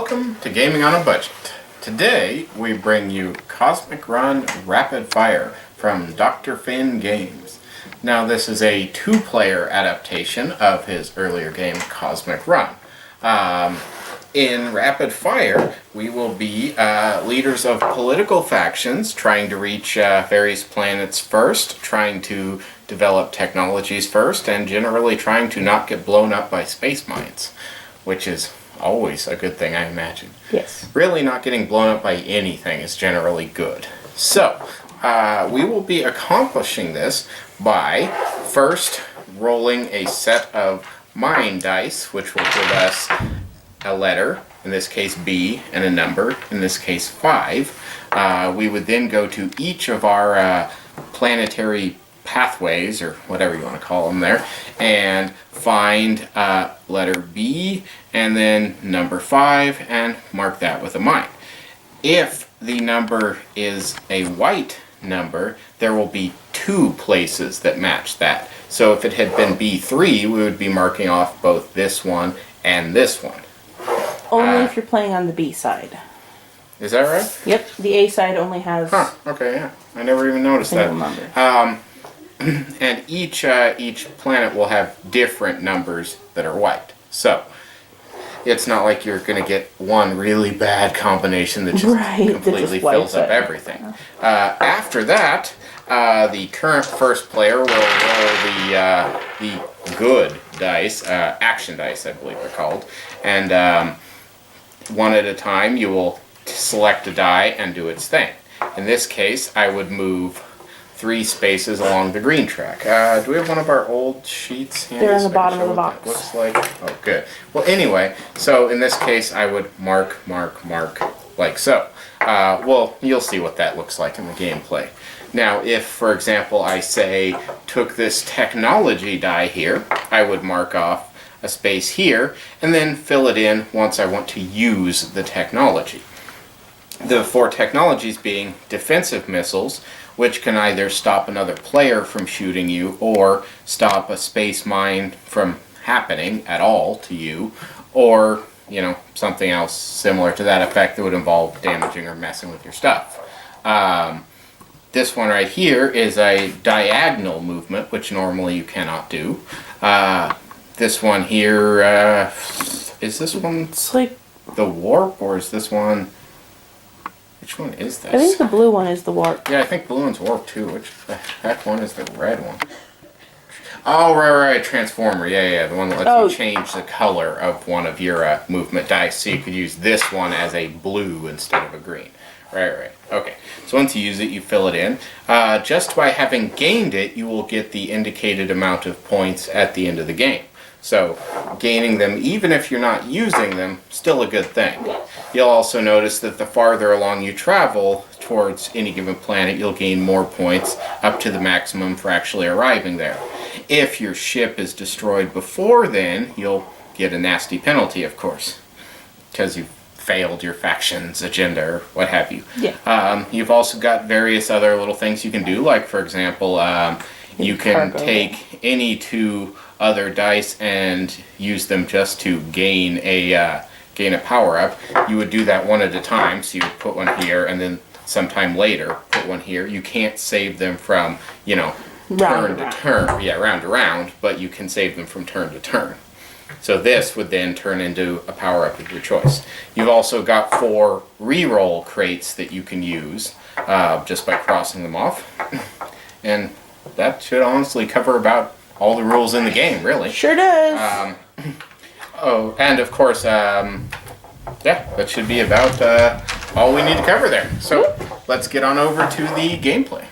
welcome to Gaming on a Budget. Today we bring you Cosmic Run Rapid Fire from Dr. Finn Games. Now this is a two-player adaptation of his earlier game Cosmic Run. In Rapid Fire we will be leaders of political factions trying to reach various planets first, trying to develop technologies first, and generally trying to not get blown up by space mines, which is always a good thing, I imagine. Yes. Really not getting blown up by anything is generally good. So, we will be accomplishing this by first rolling a set of mine dice, which will give us a letter, in this case B, and a number, in this case 5. We would then go to each of our planetary pathways, or whatever you want to call them there, and find letter B and then number 5 and mark that with a mine. If the number is a white number, there will be 2 places that match that. So if it had been B3, we would be marking off both this one and this one. Only if you're playing on the B side. Is that right? Yep, the A side only has Okay, yeah. I never even noticed that. number. And each planet will have different numbers that are white. So it's not like you're going to get one really bad combination that just completely fills up everything. After that, the current first player will roll the good dice, action dice, I believe they're called, and one at a time you will select a die and do its thing. In this case, I would move 3 spaces along the green track. Do we have one of our old sheets handy? They're in the bottom of the box. Looks like. Oh, good. Well, anyway, so in this case, I would mark, like so. Well, you'll see what that looks like in the gameplay. Now, if, for example, I say took this technology die here, I would mark off a space here, and then fill it in once I want to use the technology. The 4 technologies being defensive missiles, which can either stop another player from shooting you or stop a space mine from happening at all to you, or, you know, something else similar to that effect that would involve damaging or messing with your stuff. This one right here is a diagonal movement, which normally you cannot do. This one here, is this one It's like, the warp, or is this one... Which one is this? I think the blue one is the warp. Yeah, I think blue one's warp too. Which the heck one is the red one? Oh, right, Transformer. Yeah, the one that lets you change the color of one of your movement dice, so you could use this one as a blue instead of a green. Right. Okay, so once you use it, you fill it in. Just by having gained it, you will get the indicated amount of points at the end of the game. So, gaining them, even if you're not using them, still a good thing. You'll also notice that the farther along you travel towards any given planet, you'll gain more points up to the maximum for actually arriving there. If your ship is destroyed before then, you'll get a nasty penalty, of course, because you've failed your faction's agenda or what have you. Yeah. You've also got various other little things you can do, like, for example, you can take any 2 other dice and use them just to gain a power-up. You would do that one at a time, so you would put one here and then sometime later put one here. You can't save them from, you know, turn to turn. Yeah, round to round, but you can save them from turn to turn. So this would then turn into a power-up of your choice. You've also got 4 reroll crates that you can use just by crossing them off. And that should honestly cover about all the rules in the game, really. Sure does. Oh, and of course, yeah, that should be about all we need to cover there. So let's get on over to the gameplay.